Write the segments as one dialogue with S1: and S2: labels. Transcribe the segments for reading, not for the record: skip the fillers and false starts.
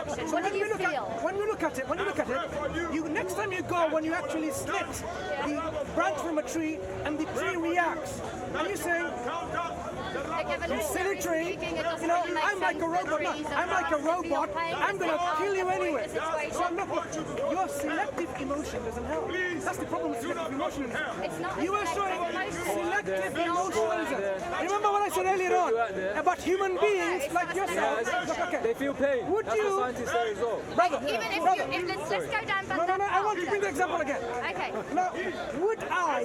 S1: reaction? What do you feel?
S2: When you look at it, next time you go, when you actually slit the branch from a tree and the tree reacts, and you're saying, silly tree, you know, I'm like a robot. No, I'm like a robot. I'm going to kill you anyway. So I'm not. Your selective emotion doesn't help. That's the problem with selective emotionalism. You are showing selective emotionalism. Remember what I said earlier on about human beings like yourself? Okay.
S3: They feel pain.
S2: Would
S3: That's
S2: you,
S3: what scientists say as well.
S2: brother?
S1: Even if let's go down.
S2: No, I want to bring the example again.
S1: Okay.
S2: Now, would I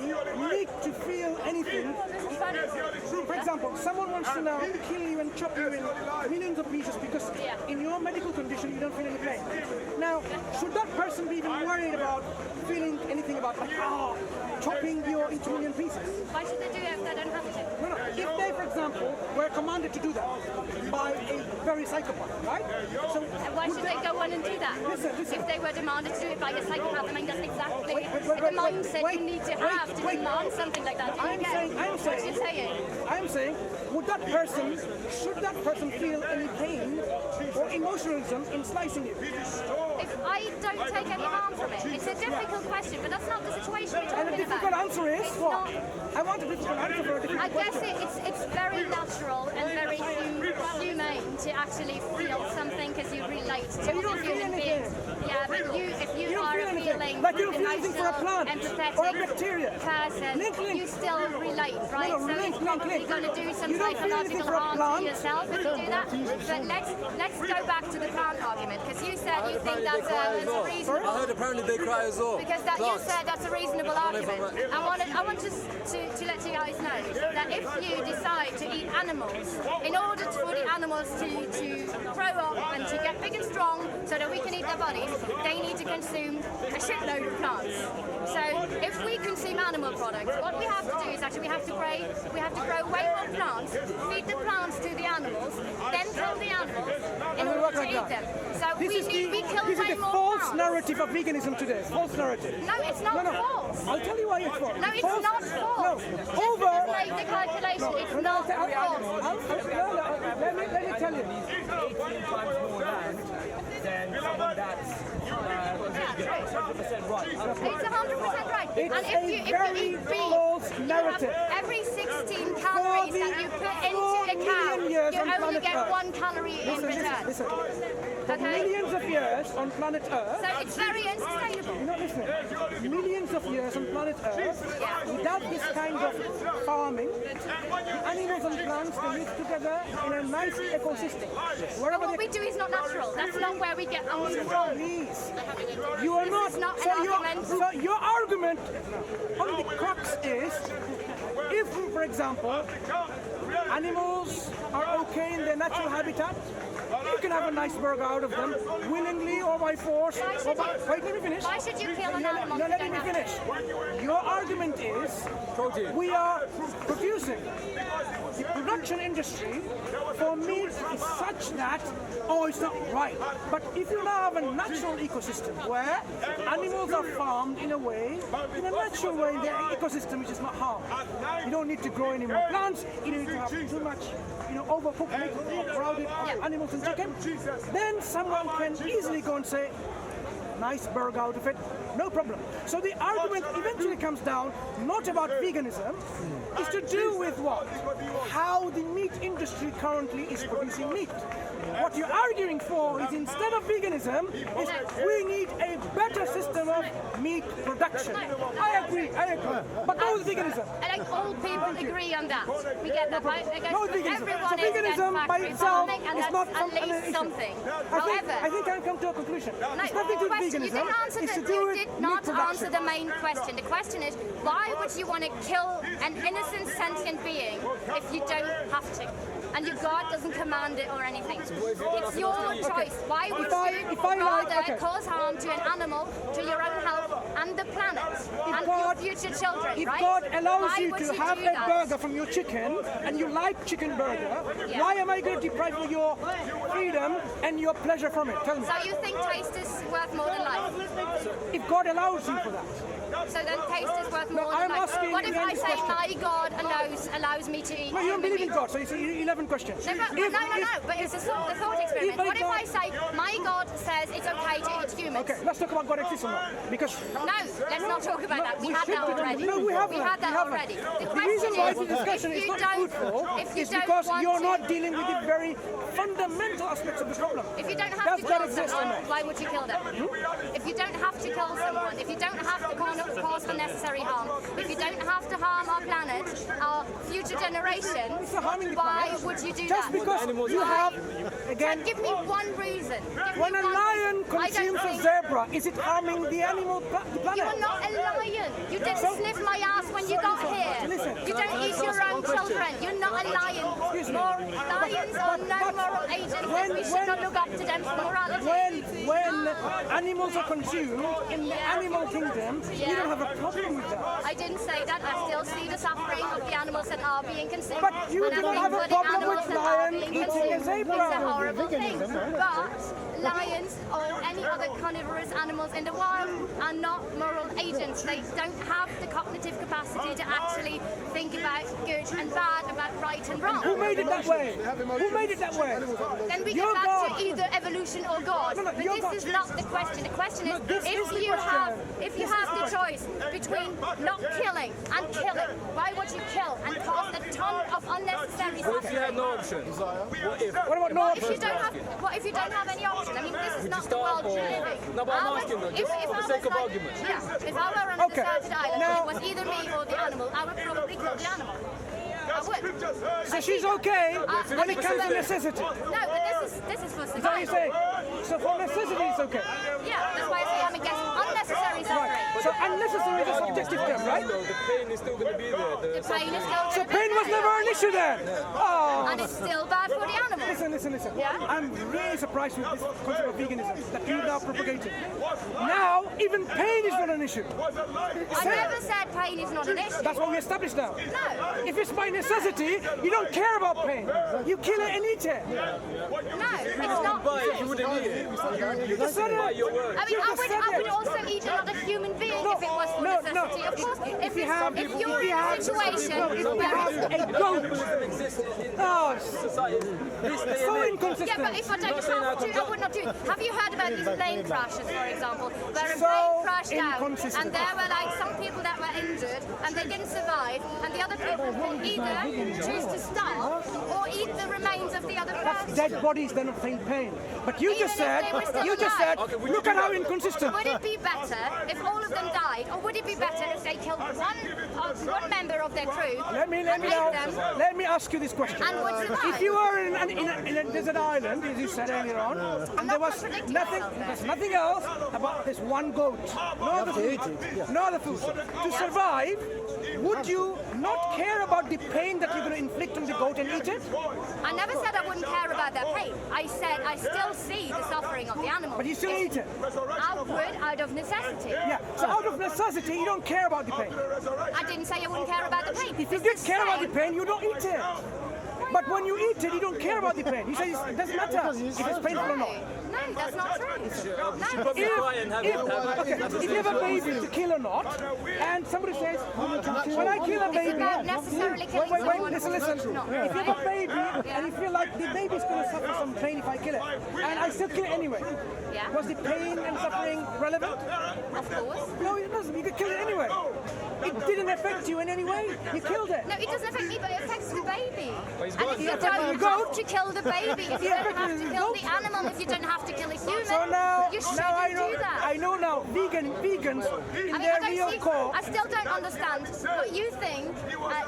S2: need to feel anything? For example, someone wants to now kill you and chop you in millions of pieces because in your medical condition you don't feel any pain. Now, should that person be even worried about feeling anything about like, chopping you into million pieces?
S1: Why should they do it if they don't have to?
S2: No. If they, for example, were commanded to do that by a very psychopath, right? So
S1: why should they go on and do that?
S2: Listen.
S1: If they were demanded to do it by a psychopath, I mean, that's exactly the mindset you need to have to demand something like that.
S2: I'm saying, should that person feel any pain or emotionalism in slicing you?
S1: If I don't take any harm from it, it's a difficult question, but that's not the situation we're talking about.
S2: And the difficult answer is what? I want a difficult answer for a difficult question.
S1: I guess it's very natural and very humane to actually feel something because you relate to other human beings. Yeah, but if you are a feeling
S2: like you don't feel anything for a plant
S1: empathetic
S2: or a bacteria
S1: person, you still relate, right?
S2: No,
S1: so it's probably going to do some psychological harm to yourself if you do that. But let's go back to the plant argument because you said you think that's a reasonable.
S3: I heard apparently they cry as well.
S1: Because you said that's a reasonable argument. I want just to let you guys know that if you decide to eat animals, in order for the animals to grow up and to get big and strong so that we can eat their bodies, they need to consume a shitload of plants. So if we consume animal products, what we have to do is actually we have to grow way more plants, feed the plants to the animals, then kill the animals in order to eat them. So we kill way more plants.
S2: This is the false narrative of veganism today. False narrative.
S1: No, it's not false.
S2: I'll tell you why it's false.
S1: No, it's not false.
S2: No,
S1: Just make the calculation. It's not false.
S2: Let me tell you.
S3: 18 times more land than someone that's 100% right.
S1: It's 100% right.
S2: It's
S1: and if you eat beef,
S2: false narrative.
S1: every 16 calories that you put into a cow, you only get 1 calorie in return.
S2: Listen. For
S1: Okay?
S2: millions of years on planet Earth.
S1: So it's very unsustainable.
S2: You're not listening. Millions of years on planet Earth, without this kind of farming, the animals and plants they live together in a nice ecosystem.
S1: But what we do is not natural. That's not where we get our from.
S2: Please, you are not.
S1: This is not
S2: So
S1: an argument.
S2: So your argument on the crux is, if, for example, animals are okay in their natural habitat, you can have a nice burger out of them, willingly or by force. Wait, let me finish.
S1: Why should you kill an animal?
S2: No, let me finish. Your argument is we are producing. The production industry for meat is such that, it's not right. But if you now have a natural ecosystem where animals are farmed in a natural way in the ecosystem which is not harmed. You don't need to grow any more plants, you don't need to have too much overcooked meat, crowded animals and chicken, then someone can easily go and say, nice burger out of it, no problem. So the argument eventually comes down not about veganism, it's to do with what? How the meat industry currently is producing meat. What you're arguing for is instead of veganism, is we need a better system of meat production. I agree. But no with veganism.
S1: I think all people agree on that. We get that, right?
S2: No veganism.
S1: Everyone
S2: So veganism by itself is not
S1: at least something.
S2: I think I've come to a conclusion. It's nothing to do with veganism. It's to do with
S1: you did
S2: meat
S1: not
S2: production.
S1: answer the main question. The question is, why would you want to kill an innocent sentient being if you don't have to? And your God doesn't command it or anything. It's your choice. Why would you rather cause harm to an animal, to your own health, and the planet, and your future children,
S2: If
S1: right?
S2: God allows
S1: Why
S2: you
S1: would
S2: to have
S1: do
S2: a
S1: that?
S2: burger from your chicken, and you like chicken burger, why am I going to deprive you your freedom and your pleasure from it? Tell me.
S1: So you think taste is worth more than life?
S2: If God allows you for that.
S1: So then taste is worth more
S2: I'm
S1: than life.
S2: asking
S1: What if
S2: you
S1: I
S2: this
S1: say
S2: question.
S1: my God allows me to eat?
S2: No, you don't believe in God, so you see 11 different question.
S1: No, but it's the thought experiment. What if I say, my God says it's okay to eat humans?
S2: Okay, let's talk about God exists or not. Because
S1: no, let's not talk about that. We had that already.
S2: No, we haven't.
S1: had that already.
S2: The reason why the discussion is not fruitful is because you're not dealing with the very fundamental aspects of the problem.
S1: If you don't have to kill someone, why would you kill them? If you don't have to kill someone, if you don't have to cause unnecessary harm, if you don't have to harm our planet, our future generations, why would you do
S2: Just
S1: that?
S2: because you have, again,
S1: Give me one reason.
S2: when a lion consumes a zebra, is it harming the animal, the planet?
S1: You are not a lion. You didn't sniff my ass when you got here.
S2: Listen.
S1: You don't eat your own children. You're not a lion. Lions are no moral agents, and we should not look up to them for morality.
S2: When animals are consumed in the animal kingdom, you don't have a problem with that.
S1: I didn't say that. I still see the suffering of the animals that are being consumed.
S2: But you
S1: And I
S2: don't
S1: think
S2: have a
S1: for the
S2: problem
S1: animals
S2: with
S1: that are
S2: lion
S1: being
S2: eating a
S1: consumed,
S2: zebra.
S1: It's a horrible thing. But lions or any other carnivorous animals in the wild are not moral agents. They don't have the cognitive capacity to actually think about good and bad, about right and wrong.
S2: Who made it that way? Who made it that way?
S1: Then we
S2: Your
S1: get back
S2: God.
S1: to either evolution or God.
S2: No,
S1: But
S2: your
S1: this
S2: God.
S1: is not the question. The question is,
S2: this is the
S1: if you have the choice between not killing and killing, why would you kill and cause a ton of unnecessary
S3: What if you
S1: suffering?
S3: had no options? What if?
S2: What about no
S1: What if you
S2: options?
S1: don't have any options? I mean, this is not the
S3: start
S1: world you
S3: or-
S1: live in.
S3: No, but I'm
S1: I
S3: asking though,
S1: would-
S3: just
S1: if
S3: for
S1: I
S3: the sake
S1: was
S3: of
S1: like-
S3: argument.
S1: Yeah, if I were on a
S2: Okay,
S1: deserted island,
S2: now-
S1: and it was either me or the animal, I would probably kill the animal. I would.
S2: So she's okay when it comes to necessity.
S1: No, but this is for
S2: Is that what you're saying?
S1: survival.
S2: So for necessity, it's okay.
S1: Yeah, that's why I say I'm against unnecessary suffering.
S2: So unnecessary is a subjective term, right?
S3: So the pain is still going to be there.
S1: The pain is still
S2: So pain was never an issue then. Oh.
S1: and it's still bad for the animals.
S2: Listen.
S1: Yeah?
S2: I'm really surprised with this concept of veganism that you now propagating. Now, even pain is not an issue.
S1: I never said pain is not an issue.
S2: That's what we established now.
S1: No,
S2: If it's by necessity, you don't care about pain. You kill it and eat it.
S1: no, it's not.
S3: But if you wouldn't eat it, you
S2: just said
S3: by
S2: it.
S3: your word.
S1: I mean,
S2: You
S1: I
S2: just
S1: would,
S2: said
S1: I would
S2: it.
S1: also eat another human being if it was for
S2: No.
S1: necessity. Of course, if
S2: you have-
S1: you're
S2: if
S1: in
S2: you
S1: a
S2: have-
S1: situation
S2: if you
S1: where
S2: have
S1: it's...
S2: a goat. Oh,
S3: Society, this day
S2: so
S3: and age.
S2: inconsistent.
S1: Yeah, but if I don't have to, I would not do it. Have you heard about these plane crashes, for example, where a
S2: So
S1: plane crashed out
S2: inconsistent.
S1: and there were like some people that were injured and they didn't survive, and the other people could either choose to stop or eat the remains of the other person.
S2: Dead bodies, they're not feeling pain. But you just
S1: Even if
S2: said,
S1: they were still
S2: you just said,
S1: alive.
S2: look at how inconsistent.
S1: Would it be better if all of them died, or would it be better if they killed one member of their crew
S2: Let me
S1: and ate them
S2: let me ask you this question.
S1: and would survive?
S2: If you were in a desert island, as you said earlier on, and there
S1: not
S2: was
S1: contradicting
S2: nothing,
S1: myself there.
S2: there's nothing else about this one goat, no other food, no other food. To survive, would you not care about the pain that you're going to inflict on the goat and eat it?
S1: I never said I wouldn't care about their pain. I said I still see the suffering of the animal.
S2: But you still eat it.
S1: I would out of necessity.
S2: Yeah. So out of necessity, you don't care about the pain.
S1: I didn't say I wouldn't care about the pain.
S2: If you did care about the pain, you don't eat it. But when you eat it, you don't care about the pain. You say it doesn't matter if it's painful or not.
S1: No, that's not true.
S3: Should probably cry and have it.
S2: If you have a baby to kill or not, and somebody says, when I kill a
S1: It's
S2: baby,
S1: about necessarily killing
S2: wait,
S1: someone.
S2: listen.
S1: No.
S2: If you have a baby and you feel like the baby's going to suffer some pain if I kill it, and I still kill it anyway,
S1: Yeah.
S2: was the pain and suffering relevant?
S1: Of course.
S2: No, it doesn't. You could kill it anyway. It didn't affect you in any way. You killed it.
S1: No, it doesn't affect me, but it affects the baby.
S3: it's
S1: And
S3: gone.
S1: if you
S2: It
S1: don't
S2: affects the
S1: have
S2: goat.
S1: to kill the baby, if you
S2: It
S1: don't have
S2: affects
S1: to
S2: the
S1: kill
S2: goat.
S1: the animal, if you don't have to kill a human,
S2: So now,
S1: you shouldn't
S2: now I know.
S1: do that.
S2: I know now. Vegans in their real core.
S1: I still don't understand what you think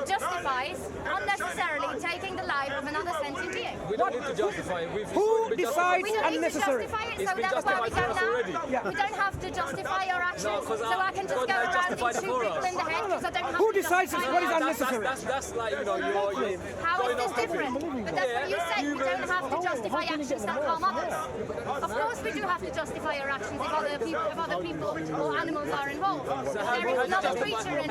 S1: justifies unnecessarily taking the life of another sentient being.
S3: We don't need to justify it.
S2: Who decides
S1: We don't need to
S2: unnecessary?
S1: justify it,
S3: It's
S1: so
S3: been
S1: that's where we
S3: justified
S1: go
S3: for us
S1: now.
S3: already.
S2: Yeah.
S1: We don't have to justify our actions,
S3: No, 'cause
S1: so I can just
S3: God
S1: go
S3: has
S1: around and
S3: justified
S1: shoot
S3: it for
S1: people
S3: us.
S1: in the head because I don't have
S2: Who
S1: to
S2: decides
S1: justify
S2: what is
S1: it.
S2: unnecessary?
S3: That's like, you know, you're
S1: How is this different? But that's what you said. We don't have to justify actions that harm others. Of course we do have to justify justify your actions if other people or animals are involved. There is another creature involved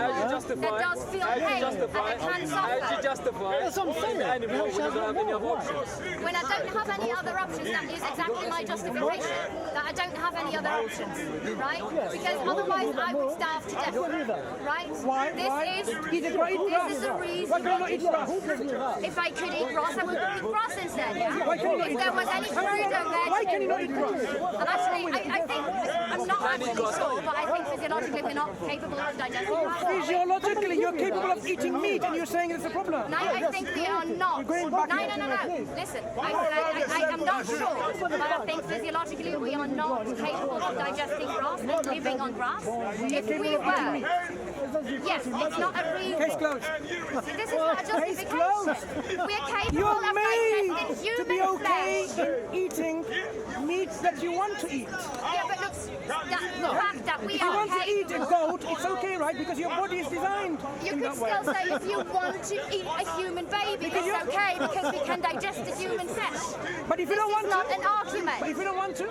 S1: that does feel pain and that can suffer.
S3: How do you justify the animal when you don't have any other options?
S1: When I don't have any other options, that is exactly my justification. That I don't have any other options, right? Because otherwise I would starve to death, right?
S2: Why?
S1: This is the reason.
S2: Why can't you not eat grass?
S1: If I could eat grass, I would eat grass instead. Yeah?
S2: Why can't you not
S1: If
S2: eat
S1: there was
S2: grass?
S1: any food over there,
S2: Why can you not eat grass?
S1: and actually, I think I'm not actually sure, but I think physiologically we're not capable of digesting grass.
S2: Physiologically, you're capable of eating meat, and you're saying it's a problem.
S1: No, I think we are not. No. Listen, I am not sure, but I think physiologically we are not capable of digesting grass and living on grass. If we were, yes, it's not a reason.
S2: Case closed.
S1: This is not a justification. We are capable
S2: You're
S1: of
S2: made
S1: digesting
S2: to be
S1: human
S2: okay
S1: flesh.
S2: in eating meat that you want to eat.
S1: Yeah, but look, the fact that we
S2: If you
S1: are
S2: want to eat a
S1: capable.
S2: goat, it's okay, right? Because your body is designed
S1: You
S2: in
S1: could
S2: that way.
S1: still say if you want to eat a human baby, it's okay because we can digest the human flesh.
S2: But if you don't want
S1: It's not
S2: to,
S1: an argument.
S2: but if you don't want to,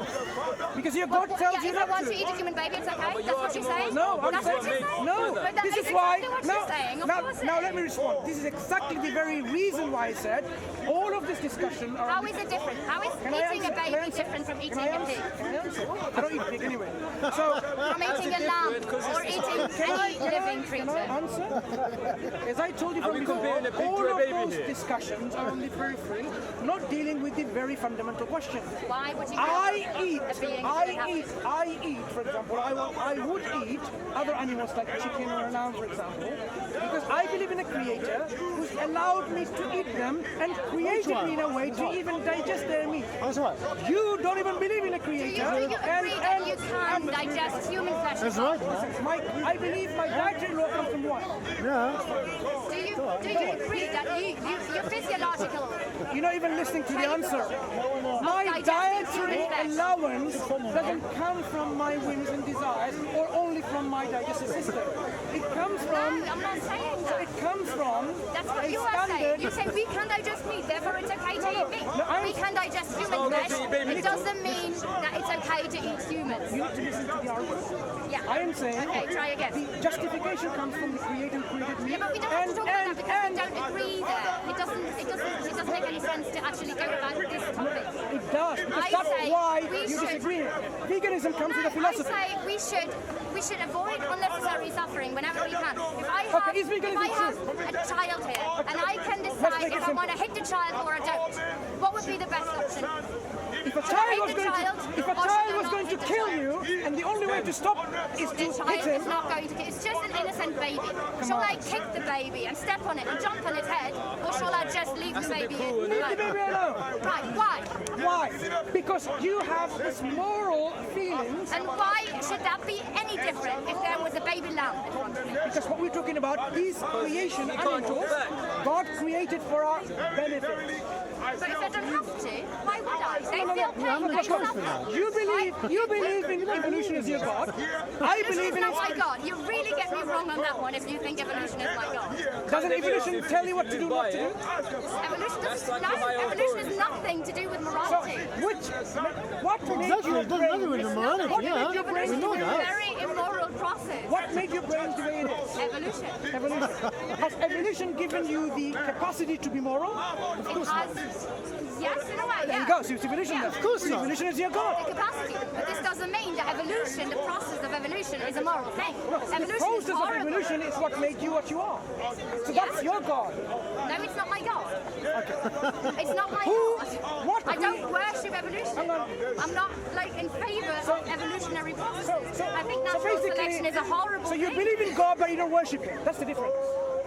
S2: because your God tells
S1: Yeah,
S2: you
S1: if I
S2: not
S1: want
S2: to.
S1: to eat a human baby, it's okay. That's what you're saying.
S2: No, I'm
S1: That's
S2: saying
S1: what you're saying.
S2: no.
S1: But that
S2: This is
S1: is
S2: why.
S1: exactly what
S2: No,
S1: you're saying. Of course it
S2: now
S1: is.
S2: let me respond. This is exactly the very reason why I said all of this discussion
S1: How
S2: around.
S1: is it different? How is
S2: Can I
S1: eating a
S2: answer? Can I
S1: baby
S2: answer?
S1: different from eating
S2: Can I
S1: a
S2: answer?
S1: pig?
S2: Can I answer? I don't eat pig anyway. So
S1: From eating a lamb or eating any living
S2: can I
S1: creature?
S2: answer? As I told you from
S3: we
S2: before,
S3: comparing a pig
S2: all
S3: to a
S2: of
S3: baby
S2: those
S3: here?
S2: discussions are on the periphery, not dealing with the very fundamental question.
S1: Why would you
S2: I
S1: kill
S2: eat,
S1: a being that happens?
S2: I eat, for example, I would eat other animals like chicken or a lamb, for example, because I believe in a creator who's allowed me to eat them and created me in a way to even digest their meat.
S4: That's right.
S2: You don't even believe in a
S1: Do
S2: creator.
S1: you agree that you can digest human flesh?
S4: That's right.
S2: I believe my dietary law comes from what?
S4: Yeah.
S1: Do you agree that you're physiological?
S2: You're not even listening to the answer. My
S1: digesting
S2: dietary
S1: human flesh.
S2: allowance doesn't come from my whims and desires or only from my digestive system. It comes
S1: No,
S2: from
S1: I'm not saying that.
S2: it comes from
S1: That's what
S2: a
S1: you are saying.
S2: standard.
S1: You say we can digest meat, therefore it's okay to eat meat.
S2: No,
S1: We can digest human flesh. It doesn't mean that it's okay to eat humans.
S2: You need to listen to the argument.
S1: Yeah.
S2: I am saying
S1: Okay, try again.
S2: the justification comes from the creator who created me.
S1: Yeah, but we don't have to talk about that because we don't agree there. It doesn't make any sense to actually go about this topic.
S2: It does, because
S1: I
S2: that's
S1: say
S2: why
S1: we
S2: you
S1: should-
S2: disagree. Veganism comes with a
S1: I
S2: philosophy.
S1: say we should avoid unnecessary suffering whenever we can. If I have,
S2: Okay, is veganism
S1: if I have a child here and I can
S2: make
S1: decide
S2: it
S1: if I
S2: simple.
S1: want to hit the child or I don't, what would be the best option?
S2: If a
S1: Should I
S2: child
S1: hit
S2: was
S1: the
S2: going
S1: child,
S2: to, if a
S1: or should
S2: child
S1: I
S2: was
S1: not
S2: going to
S1: hit the
S2: kill
S1: child?
S2: you, and the only way to stop is
S1: The
S2: to hit
S1: child
S2: him.
S1: is not going to. It's just an innocent baby. Shall I kick the baby and step on it and jump on its head, or shall I just leave the baby
S2: Leave the
S1: alone?
S2: baby alone.
S1: Right? Why?
S2: Why? Because you have this moral feelings.
S1: And why should that be any different if there was a baby lamb in front of me?
S2: Because what we're talking about, these creation animals, God created for our benefit.
S1: But if I don't have to, why would I? They feel
S4: I'm
S1: pain,
S4: not
S1: they
S4: sure.
S1: suffer.
S2: You believe in evolution as your God. I
S1: This
S2: believe
S1: is
S2: in
S1: not my
S2: it.
S1: God. You really get me wrong on that one if you think evolution is my God.
S2: Doesn't evolution tell you what to do, not to do?
S1: Evolution
S3: That's
S1: doesn't,
S3: like
S1: no,
S3: my
S1: evolution has nothing to do with
S2: So,
S1: morality.
S2: what made
S4: Exactly,
S2: your
S4: it doesn't matter with
S2: brain?
S4: the morality,
S2: What
S4: yeah.
S2: made your brain
S4: We
S2: the
S4: know
S2: way
S1: It's
S2: it
S1: a
S4: that.
S1: very immoral process.
S2: What made your brain the way it is?
S1: Evolution.
S2: Evolution. Has evolution given you the capacity to be moral?
S1: It has, yes, in a way,
S2: There you
S1: yeah.
S2: go. So it's evolution.
S1: Yeah.
S2: Of course, evolution is your God.
S1: The capacity. But this doesn't mean that evolution, the process of evolution, is a moral thing.
S2: The
S1: Evolution is
S2: process of
S1: horrible.
S2: evolution is what made you what you are. So that's your God.
S1: No, it's not my God. It's not my
S2: Who-
S1: God.
S2: what
S1: I
S2: we-
S1: don't worship evolution.
S2: Hang on.
S1: I'm not like in favour of evolutionary processes. I think
S2: So
S1: natural selection is a horrible
S2: so you
S1: thing.
S2: believe in God, but you don't worship Him. That's the difference.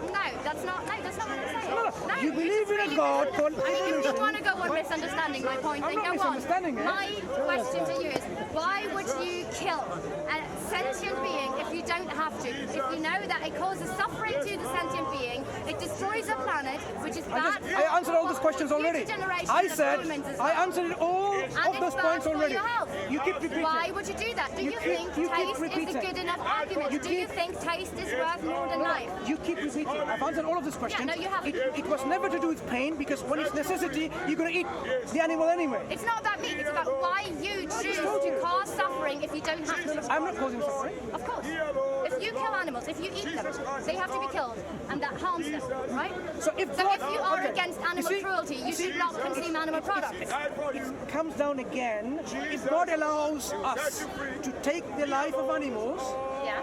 S1: No, that's not what I'm saying.
S2: No. You believe in a God called
S1: I mean, if
S2: evolution.
S1: you want to go on misunderstanding my point,
S2: I'm
S1: then
S2: not
S1: go on.
S2: misunderstanding it.
S1: My question to you is, why would you kill a sentient being if you don't have to? If you know that it causes suffering to the sentient being, it destroys a planet, which is bad for
S2: I answered all those questions already.
S1: future generations
S2: I
S1: of
S2: said
S1: humans as
S2: I
S1: well.
S2: answered all
S1: And
S2: of
S1: it's
S2: those
S1: bad
S2: points
S1: for
S2: already.
S1: your health.
S2: You keep repeating.
S1: Why would you do that? Do
S2: You
S1: you,
S2: keep-
S1: think
S2: you keep
S1: taste is
S2: repeating.
S1: a good enough argument?
S2: You
S1: Do you
S2: keep-
S1: think taste is worth more than life?
S2: You keep repeating. I've answered all of these questions.
S1: no, you haven't.
S2: It was never to do with pain because when it's necessity, you're going to eat the animal anyway.
S1: It's not about me, it's about why you choose to cause suffering if you don't have to.
S2: I'm not causing suffering.
S1: Of course. If you kill animals, if you eat them, they have to be killed, and that harms them, right?
S2: So if
S1: you are against animal cruelty, you should not consume animal products.
S2: It comes down again, if God allows us to take the life of animals
S1: Yeah.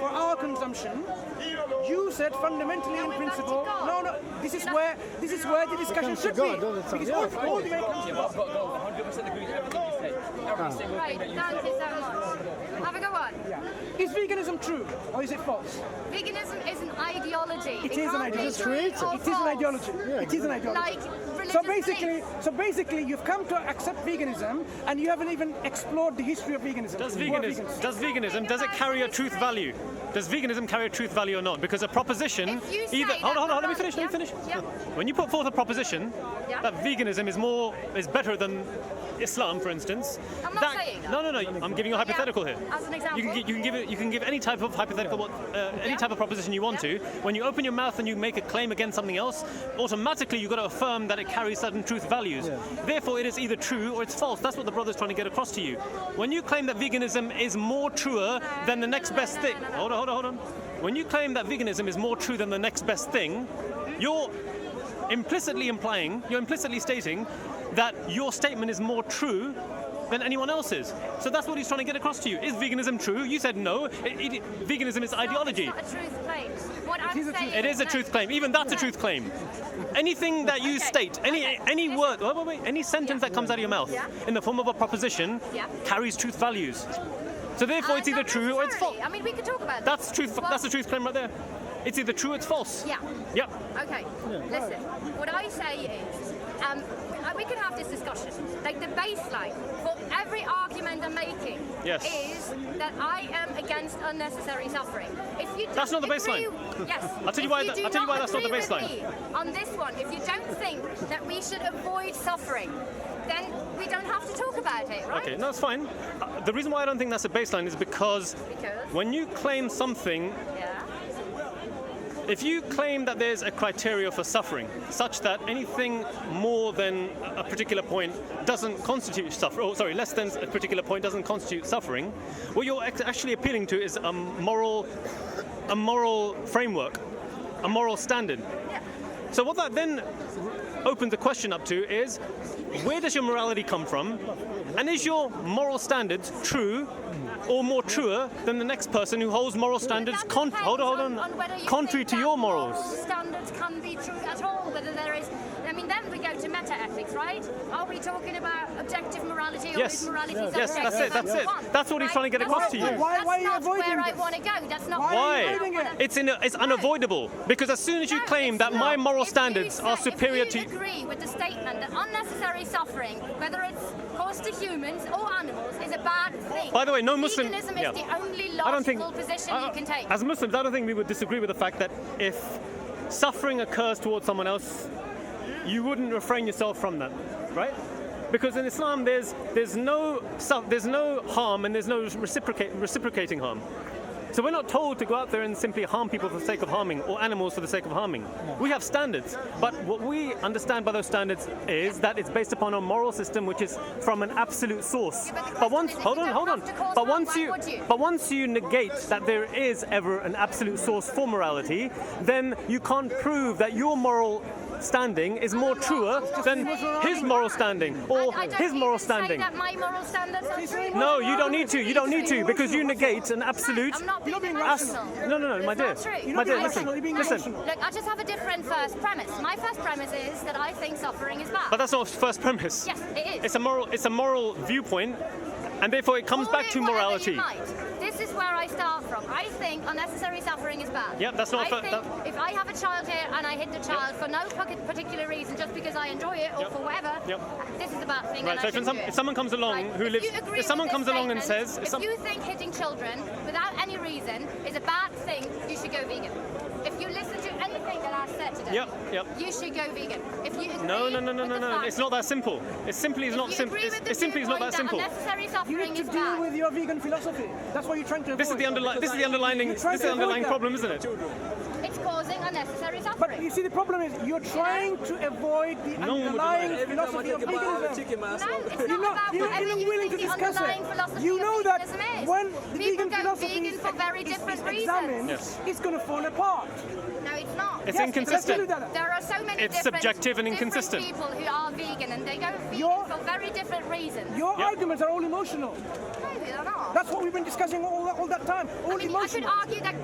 S2: for our consumption, you said fundamentally in principle, no, this is where the discussion should be. Because all the way comes to God.
S3: 100% agree with everything you say. Every single
S1: Right,
S3: thing that
S1: thank you so much. Have a good one.
S2: Is veganism true or is it false?
S1: Veganism is an ideology.
S2: It is an ideology.
S1: It
S2: It is an ideology. It is an ideology.
S1: Like religious
S2: So basically, you've come to accept veganism, and you haven't even explored the history of veganism.
S4: Does
S2: Who are
S4: veganism, does it carry a truth value? Does veganism carry a truth value or not? Because a proposition,
S1: If you say
S4: either
S1: that
S4: hold on, let me
S1: the-
S4: finish.
S1: Yeah.
S4: When you put forth a proposition
S1: Yeah.
S4: that veganism is better than Islam, for instance.
S1: I'm not saying that.
S4: No. I'm giving you a hypothetical here.
S1: As an example.
S4: You can give any type of hypothetical, any type of proposition you want to. When you open your mouth and you make a claim against something else, automatically you've got to affirm that it carries certain truth values. Therefore, it is either true or it's false. That's what the brother's trying to get across to you. When you claim that veganism is more truer than the next best thing, hold on. When you claim that veganism is more true than the next best thing, you're implicitly stating that your statement is more true than anyone else's. So that's what he's trying to get across to you. Is veganism true? You said no. Veganism is ideology.
S1: It's not a truth claim. What I'm saying
S4: It is a truth claim. Even that's a truth claim. Anything that you state, any word, any sentence that comes out of your mouth in the form of a proposition carries truth values. So therefore, it's either
S1: Not
S4: true or it's false.
S1: necessarily. I mean, we could talk about
S4: That's
S1: this.
S4: truth.
S1: Well,
S4: That's a truth claim right there. It's either true or it's false.
S1: Yeah.
S4: Yep.
S1: Okay. Listen, what I say is, we can have this discussion. Like the baseline for every argument I'm making is that I am against unnecessary suffering. If you don't
S4: That's not the
S1: agree-
S4: baseline.
S1: Yes.
S4: I'll tell you why that's not the baseline.
S1: If you do not agree with me on this one, if you don't think that we should avoid suffering, then we don't have to talk about it, right?
S4: Okay, no, that's fine. The reason why I don't think that's a baseline is because when you claim something, if you claim that there's a criteria for suffering, such that anything more than a particular point doesn't constitute suffering, less than a particular point doesn't constitute suffering, what you're actually appealing to is a moral framework, a moral standard. So what that then opens the question up to is, where does your morality come from? And is your moral standards true or more truer than the next person who holds moral standards contrary to your morals?
S1: Moral standards can be true at all, whether there is. I mean, then we go to meta-ethics, right? Are we talking about objective morality or is morality subjective?
S4: Yes, that's it. That's what he's trying to get across to you.
S2: Why are you
S1: That's not
S2: avoiding
S1: where I
S2: this?
S1: want to go. That's not
S4: Why? It's unavoidable, because as soon as you claim that my moral standards are superior to...
S1: If you agree with the statement that unnecessary suffering, whether it's caused to humans or animals, is a bad thing.
S4: By the way, no Muslim...
S1: Veganism is the only
S4: I don't think,
S1: logical position you can take.
S4: As Muslims, I don't think we would disagree with the fact that if suffering occurs towards someone else, you wouldn't refrain yourself from that, right? Because in Islam, there's no harm and there's no reciprocating harm. So we're not told to go out there and simply harm people for the sake of harming, or animals for the sake of harming. We have standards, but what we understand by those standards is that it's based upon a moral system which is from an absolute source. But once, hold on. But once you negate that there is ever an absolute source for morality, then you can't prove that your moral standing is more truer than his moral standing or his moral standing.
S1: Say that my moral standards are true.
S4: No, you don't need to. You don't need to, because you negate an absolute.
S1: I'm not being emotional.
S4: No, my dear. My dear, listen.
S1: Look, I just have a different first premise. My first premise is that I think suffering is bad.
S4: But that's not first premise.
S1: Yes, it is.
S4: It's a moral viewpoint, and therefore it comes back to morality.
S1: This is where I start from. I think unnecessary suffering is bad.
S4: Yep, that's not.
S1: If I have a child here and I hit the child for no particular reason, just because I enjoy it or for whatever, this is a bad thing.
S4: Right. So if someone comes along who lives, if someone comes along and says,
S1: if you think hitting children without any reason is a bad thing, you should go vegan. If you listen to anything that I've said today, you should go vegan. If you agree
S4: no. It's not that simple. It simply is not simple. It simply is not that simple.
S1: Unnecessary suffering
S2: You need to
S1: is
S2: deal
S1: bad.
S2: with your vegan philosophy. That's what you're trying to avoid.
S4: This is the underlying problem, isn't it?
S1: It's causing unnecessary unnecessary suffering.
S2: But you see, the problem is you're trying to avoid the underlying philosophy of veganism.
S1: No, it's
S2: You're
S1: not about
S2: not
S1: whatever
S2: even
S1: you
S2: willing to
S1: think the
S2: discuss
S1: underlying
S2: it.
S1: philosophy
S2: You
S1: of
S2: know that
S1: veganism is.
S2: when the
S1: People
S2: vegan
S1: go
S2: philosophy
S1: vegan for very
S2: is
S1: different
S2: examined,
S1: reasons.
S2: it's going to fall apart.
S1: No, it's not.
S4: It's
S2: Yes,
S4: inconsistent.
S2: let's do that.
S1: There are so many
S4: It's
S1: different,
S4: subjective and
S1: different
S4: inconsistent.
S1: people who are vegan and they go vegan
S2: Your-
S1: for very different reasons.
S2: Your arguments are all emotional.
S1: No, they're not.
S2: That's what we've been discussing all that time. All
S1: I mean, I could
S2: emotional.
S1: argue that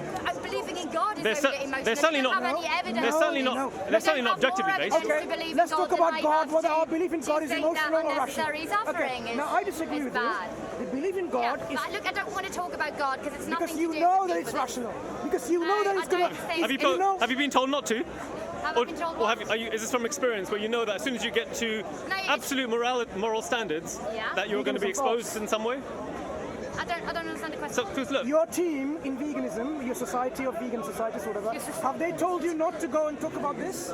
S1: believing in God is
S4: They're
S1: only emotional.
S4: they're certainly
S1: You don't
S4: not.
S1: have any evidence.
S4: They're certainly
S2: No,
S4: not.
S2: no.
S4: They're
S1: You
S4: certainly
S1: don't
S4: not
S1: have more
S4: objectively based.
S1: evidence
S2: Okay,
S1: to believe in
S2: let's
S1: God
S2: talk
S1: than
S2: about
S1: I
S2: God,
S1: have
S2: whether
S1: to-
S2: our belief in
S1: to
S2: God is
S1: think
S2: emotional
S1: that
S2: or rational.
S1: unnecessary suffering is,
S2: Now, I disagree
S1: is
S2: with
S1: bad.
S2: you. The belief in God
S1: Yeah,
S2: is
S1: but look, I don't want to talk about God because it's nothing
S2: because
S1: to
S2: you
S1: do
S2: know
S1: with
S2: that
S1: me
S2: it's
S1: for this.
S2: rational. Because you know
S1: No,
S2: that
S1: I
S2: it's going
S1: don't
S2: to...
S1: think
S4: Have you,
S1: so.
S2: You know-
S4: have you been told not to?
S1: Have I been told
S4: Or
S1: what?
S4: is this from experience where you know that as soon as you get to
S1: No, it's-
S4: absolute moral standards,
S1: Yeah.
S4: that you're going to be
S2: Veganism false.
S4: exposed in some way?
S1: I don't understand the question.
S4: So, because look,
S2: Your team in veganism, your society of vegan societies, whatever, have they told you not to go and talk about this?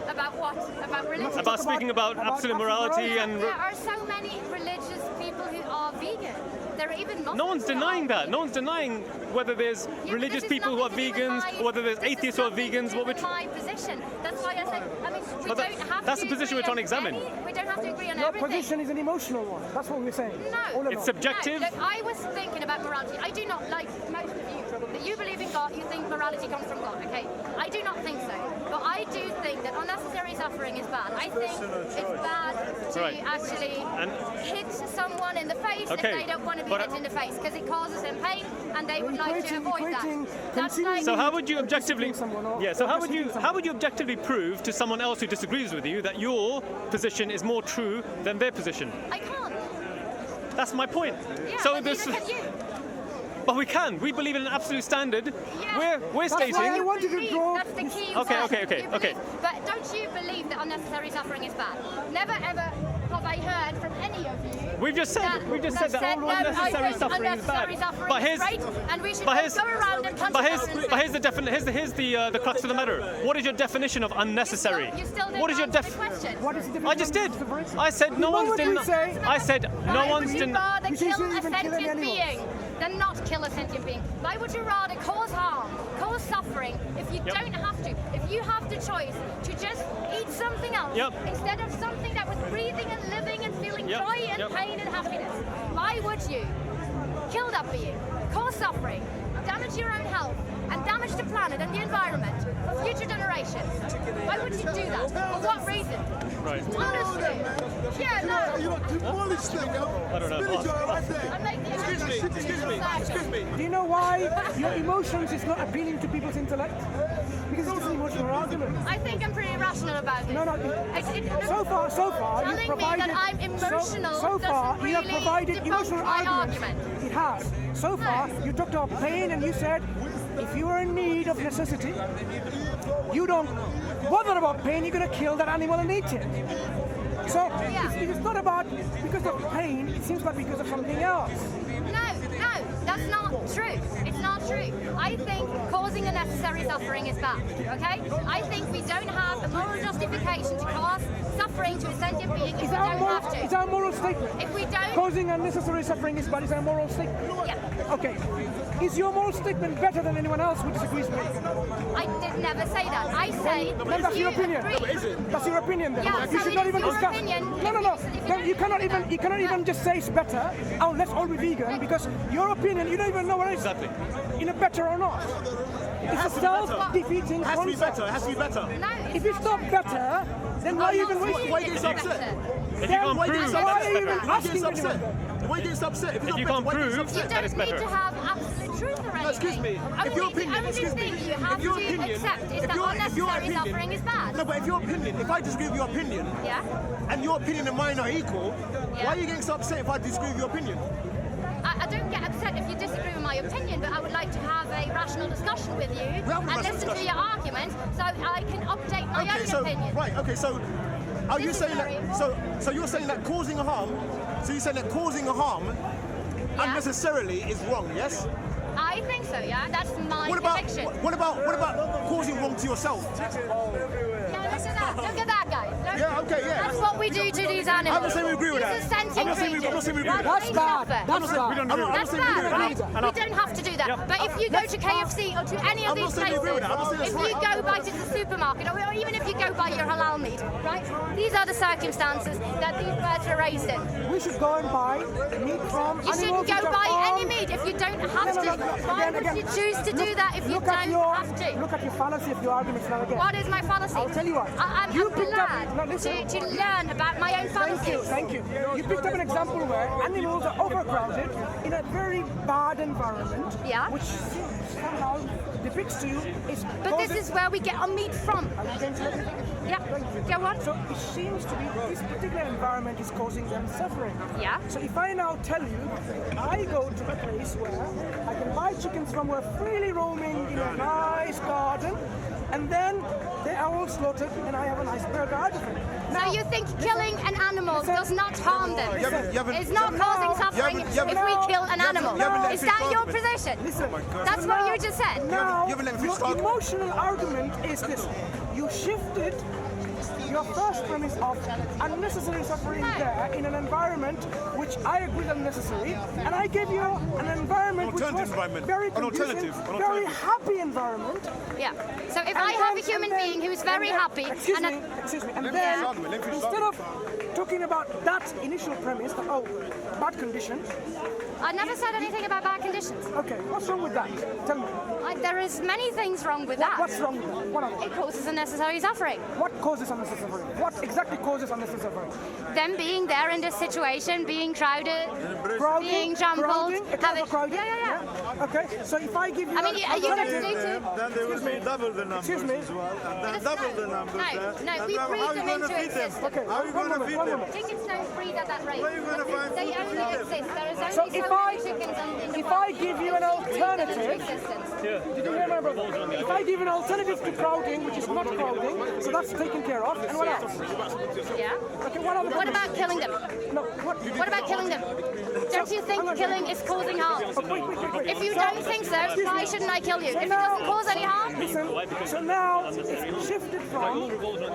S1: About what? About religion?
S4: about speaking about
S2: about
S4: absolute
S2: absolute
S4: morality
S2: morality.
S4: and
S1: There are so many religious people who are vegan. There are even Muslims
S4: no one's
S1: who are
S4: denying that.
S1: vegan.
S4: No one's denying whether there's
S1: Yeah, but
S4: religious
S1: this is
S4: people who are
S1: nothing to do with
S4: vegans
S1: my-
S4: or whether there's
S1: this is
S4: atheists who are
S1: nothing to
S4: vegans.
S1: do
S4: What
S1: with
S4: we're
S1: my position. That's why I said, I mean, we
S4: But
S1: don't have
S4: that's
S1: to
S4: the position
S1: agree
S4: we're trying to
S1: on
S4: examine.
S1: We don't have to agree on
S2: Your
S1: everything.
S2: position is an emotional one. That's what we're saying.
S1: No.
S2: All along.
S4: It's subjective.
S1: No, look, I was thinking about morality. I do not, like most of you, that you believe in God, you think morality comes from God, okay? I do not think so. But I do think that unnecessary suffering is bad. I think it's bad to
S4: Right.
S1: actually
S4: And-
S1: hit someone in the face
S4: Okay,
S1: if they don't want to be
S4: but-
S1: hit in the face, because it causes them pain and they would like to avoid that. That's
S2: continuing-
S1: like,
S4: So how would you objectively?
S2: Disciplining someone or-
S4: Yeah. So
S2: or disciplining
S4: how would you objectively prove to someone else who disagrees with you that your position is more true than their position?
S1: I can't.
S4: That's my point.
S1: Yeah,
S4: so
S1: but
S4: this.
S1: neither can you.
S4: But we can. We believe in an absolute standard.
S1: Yeah.
S4: We're
S2: That's why I
S4: stating.
S2: wanted to
S1: Believe,
S2: draw
S1: that's the key
S4: Okay,
S1: word.
S4: okay, okay,
S1: You
S4: okay.
S1: believe- But don't you believe that unnecessary suffering is bad? Never ever have I heard from any of you.
S4: We've just said that all
S1: no,
S4: unnecessary
S1: I think
S4: suffering is
S1: unnecessary
S4: bad.
S1: suffering
S4: But
S1: is
S4: here's
S1: great, and we should
S4: but
S1: all
S4: here's
S1: go around and punch
S4: but
S1: each other in
S4: here's the crux of the matter. What is your definition of unnecessary?
S1: You still didn't
S4: What is your
S1: answer the question.
S2: What is the difference?
S4: I just did. I said no
S2: You know
S4: one's
S2: what we
S4: denying.
S2: say?
S4: I said no
S1: Why
S4: one's
S1: would you
S4: denying.
S1: rather
S2: You see,
S1: kill
S2: you
S1: a
S2: even kill any
S1: sentient
S2: animals.
S1: being than not kill a sentient being? Why would you rather cause harm, cause suffering, if you
S4: Yep.
S1: don't have to? If you have the choice to just eat something else
S4: Yep.
S1: instead of something that was breathing and living and feeling
S4: Yep.
S1: joy and
S4: Yep.
S1: pain and happiness, why would you kill that being, cause suffering, damage your own health, and damage the planet and the environment for future generations? Why would you do that? For what reason?
S4: Right.
S1: Honestly. Yeah, no.
S4: I don't know.
S1: I'm making
S5: Excuse me.
S2: Do you know why your emotions is not appealing to people's intellect? Because it's just an emotional argument.
S1: I think I'm pretty rational about it.
S2: No, no. So far,
S1: telling
S2: you've
S1: me
S2: provided.
S1: that I'm emotional
S2: So far,
S1: doesn't
S2: you have
S1: really
S2: provided
S1: debunk
S2: emotional
S1: my
S2: arguments.
S1: argument.
S2: It has. So far, you talked about pain and you said, if you are in need of necessity, you don't bother about pain. You're going to kill that animal and eat it. So it's not about because of pain. It seems like because of something else.
S1: No, that's not true. It's not true. I think causing unnecessary suffering is bad, okay? I think we don't have a moral justification to cause suffering to a sentient being if we don't have
S2: Is
S1: to.
S2: our moral statement?
S1: If we don't,
S2: Causing unnecessary suffering is bad. Is our moral statement?
S1: yeah.
S2: Okay. Is your moral statement better than anyone else who disagrees with it?
S1: I did never say that. I say
S2: Then that's
S1: you
S2: your opinion.
S1: agree.
S2: That's your opinion then.
S1: Yeah,
S2: You
S1: so
S2: should
S1: it
S2: not
S1: is
S2: even
S1: your
S2: discuss.
S1: opinion.
S2: No.
S1: If you
S2: Then
S1: don't
S2: you cannot even just say it's better. Oh, let's all be vegan because your opinion, you don't even know what it is.
S4: Exactly.
S2: In a better or not. It's a self-defeating
S5: It has to be
S2: concept.
S5: better. It has to be better.
S1: No,
S2: If it's not better, then why are you even wasting?
S5: Why are you getting upset?
S4: If you
S2: Then
S4: can't
S5: Why are you
S4: prove
S5: getting
S2: why
S4: that
S2: are
S4: it's
S2: you even
S4: better,
S5: Why are you getting
S2: asking
S5: upset?
S2: anyone?
S5: Why are you getting upset? If
S4: you
S5: not
S4: can't
S5: better, why are you getting
S4: prove
S1: You
S5: upset?
S4: that it's
S1: don't need
S4: better.
S1: to have absolute truth or anything.
S5: Excuse me. If your opinion,
S1: the only
S5: excuse me.
S1: thing you have
S5: If your
S1: to
S5: opinion,
S1: accept is
S5: if
S1: that
S5: your
S1: unnecessary
S5: opinion-
S1: suffering is bad.
S5: No, but if your opinion, if I disagree with your opinion,
S1: Yeah?
S5: and your opinion and mine are equal,
S1: Yeah.
S5: why are you getting so upset if I disagree with your opinion?
S1: I don't get upset if you disagree with my opinion, but I would like to have a rational discussion with you
S5: We're having a
S1: and
S5: rational
S1: listen to
S5: discussion.
S1: your argument so I can update my
S5: Okay,
S1: own
S5: so
S1: opinion.
S5: right, okay, so are you
S1: This is
S5: saying
S1: very
S5: that? So you're saying that causing a harm? So you're saying that causing a harm
S1: Yeah.
S5: unnecessarily is wrong? Yes.
S1: I think so, yeah? That's my
S5: What about
S1: conviction.
S5: what about causing wrong to yourself?
S1: Yeah, look at that. Look at that guy.
S5: Yeah, okay, yeah.
S1: That's what we do to these animals.
S5: I'm not saying we agree with
S1: These
S5: that.
S1: are sentient
S5: I'm not saying we
S1: creatures.
S5: agree with that.
S2: That's bad. That's bad.
S1: That's bad, right? We don't have to do that.
S4: Yep.
S1: But if you go to KFC or to any of
S5: I'm
S1: these
S5: not saying we
S1: places,
S5: agree with that. I'm not saying
S1: if
S5: that's
S1: you
S5: right.
S1: go by to the supermarket, or even if you go by your halal meat, right? These are the circumstances that these birds are raised in.
S2: We should go and buy meat from
S1: You shouldn't
S2: animals which
S1: go
S2: are
S1: buy any
S2: farmed.
S1: meat if you don't have
S2: No, no,
S1: to.
S2: no,
S1: Why
S2: again,
S1: would you choose to do that if you
S2: look
S1: don't
S2: at your,
S1: have to?
S2: Look at your fallacy of your arguments now again.
S1: What is my fallacy?
S2: I'll tell you what.
S1: I'm
S2: You picked up- no,
S1: glad
S2: listen.
S1: to learn about my own fallacies.
S2: Thank you. You picked up an example where animals are overcrowded in a very bad environment,
S1: Yeah.
S2: which somehow depicts to you is.
S1: But this is where we get our meat from.
S2: Are you going to let me?
S1: Yeah, go on.
S2: So it seems to be this particular environment is causing them suffering.
S1: Yeah.
S2: So if I now tell you, I go to a place where I can buy chickens from where freely roaming in a nice garden, and then they are all slaughtered, and I have a nice burger out of it.
S1: So you think killing an animal does not harm them? It's not causing suffering if we kill an animal. Is that your position?
S2: Listen,
S1: That's what you just said.
S2: now
S5: You haven't let me finish
S2: your
S5: talking.
S2: emotional argument is this: you shifted your first premise of unnecessary suffering there in an environment which I agree is unnecessary, and I gave you an environment which
S5: alternative
S2: was
S5: environment.
S2: very
S5: An
S2: conducive,
S5: alternative. An
S2: very
S5: alternative.
S2: happy environment.
S1: Yeah. So if I have a human being who's very happy,
S2: Excuse
S1: and
S2: me, and
S5: Let me
S2: then
S5: finish argument, let me finish
S2: instead of talking about that initial premise, that, oh, bad conditions,
S1: I never said anything about bad conditions.
S2: okay, what's wrong with that? Tell me,
S1: There is many things wrong with that.
S2: what's wrong with that? What are they?
S1: It causes unnecessary suffering.
S2: What causes unnecessary suffering? What exactly causes unnecessary suffering?
S1: Them being there in this situation, being crowded,
S2: Crowding,
S1: being trampled,
S2: crowding, a kind of crowding?
S1: Yeah.
S2: Okay, so if I give you
S1: I mean, you don't
S2: alternative-
S1: need to.
S6: Then they will be double the numbers
S2: Excuse me.
S6: as well, and then
S1: It's
S6: double
S1: no,
S6: the numbers
S1: no,
S6: there.
S1: no,
S6: And
S1: we
S6: then
S1: breed
S6: how
S1: them
S6: you gonna
S1: into
S6: feed them?
S1: existence.
S2: Okay,
S6: How you
S2: one
S6: gonna
S2: moment,
S6: feed
S2: one
S6: them?
S2: moment.
S1: Chickens don't breed at that rate.
S6: Where you gonna find
S1: They
S6: food to
S1: only
S6: feed them?
S1: exist. There is only
S2: So
S1: so
S2: if
S1: many chickens in the
S2: if
S1: world.
S2: I give you an alternative, did you hear my brother? If I give an alternative to crowding, which is not crowding, so that's taken care of, and what else?
S1: Yeah.
S2: Okay, what other?
S1: What about killing them?
S2: No, what?
S1: What about killing them? Don't you think killing is causing harm?
S2: Wait.
S1: If you don't think so, why shouldn't I kill you? If it doesn't cause any harm,
S2: Listen, so now it's shifted from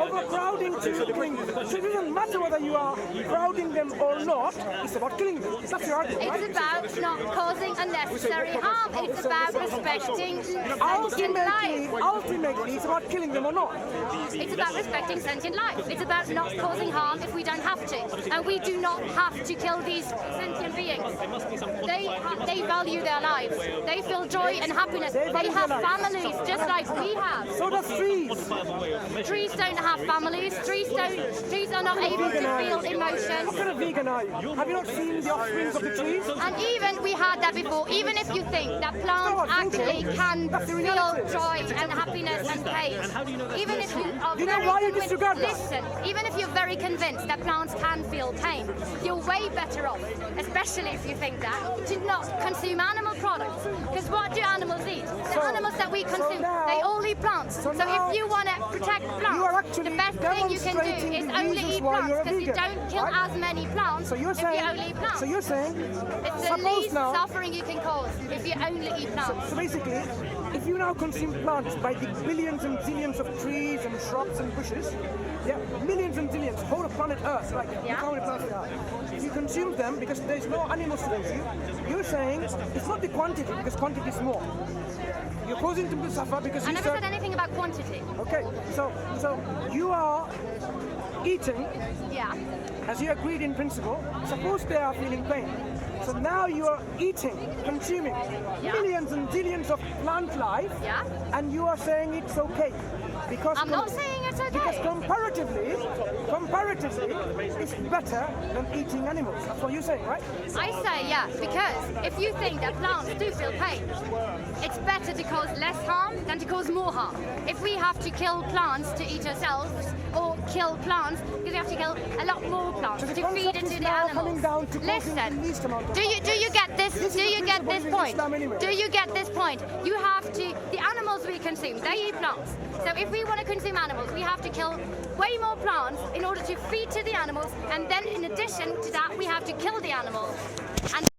S2: overcrowding to killing. So it doesn't matter whether you are crowding them or not, it's about killing them. That's your argument, right?
S1: it's about not causing unnecessary harm. It's about respecting sentient life.
S2: Ultimately, it's about killing them or not.
S1: It's about respecting sentient life. It's about not causing harm if we don't have to. And we do not have to kill these sentient beings. They value their lives. They feel joy and happiness. They have families just like we have.
S2: So does trees.
S1: Trees don't have families. Trees are not able to feel
S2: What
S1: emotion.
S2: kind of vegan are you? Have you not seen the offsprings of the trees?
S1: And even we had that before. Even if you think that plants actually can feel joy and happiness and pain, even if you are
S2: You know
S1: very
S2: why you
S1: convinced,
S2: disregard that?
S1: listen, even if you're very convinced that plants can feel pain, you're way better off, especially if you think that, to not consume animal products. Because what do animals eat? The animals that we consume,
S2: now-
S1: they all eat plants. So
S2: now-
S1: if you want to protect
S2: You are
S1: plants,
S2: actually
S1: the best thing you can do
S2: demonstrating
S1: is
S2: the
S1: only
S2: reasons
S1: eat
S2: why
S1: plants
S2: you're a
S1: because you
S2: vegan,
S1: don't kill
S2: right?
S1: as many plants
S2: So you're
S1: if
S2: saying.
S1: you only eat plants.
S2: So you're saying.
S1: It's the
S2: Suppose
S1: least
S2: now.
S1: suffering you can cause if you only eat plants.
S2: So basically, if you now consume plants by the billions and zillions of trees and shrubs and bushes, yeah, millions and zillions, whole of planet Earth, like
S1: Yeah.
S2: look how many plants there are. If you consume them because there's no animals to consume, you're saying it's not the quantity because quantity is more. You're causing them to suffer because
S1: I
S2: you
S1: never
S2: said.
S1: said anything about quantity.
S2: Okay, so you are eating
S1: Yeah.
S2: as you agreed in principle. Suppose they are feeling pain. So now you are eating, consuming
S1: Yeah.
S2: millions and zillions of plant life,
S1: Yeah.
S2: and you are saying it's okay. Because
S1: I'm not saying it's
S2: because
S1: okay.
S2: comparatively, it's better than eating animals. That's what you're saying, right?
S1: I say yeah, because if you think that plants do feel pain, it's better to cause less harm than to cause more harm. If we have to kill plants to eat ourselves, or kill plants, because we have to kill a lot more plants
S2: So
S1: to
S2: the
S1: feed
S2: concept
S1: it
S2: is
S1: to the
S2: now
S1: animals.
S2: coming down to causing the least
S1: Listen,
S2: amount of
S1: do you get this?
S2: This is
S1: Do
S2: the
S1: you get
S2: principle
S1: this
S2: in
S1: point?
S2: Islam anyway.
S1: Do you get this point? You have to. The animals we consume, they eat plants. So if we want to consume animals, we have to kill way more plants in order to feed to the animals, and then in addition to that, we have to kill the animals. And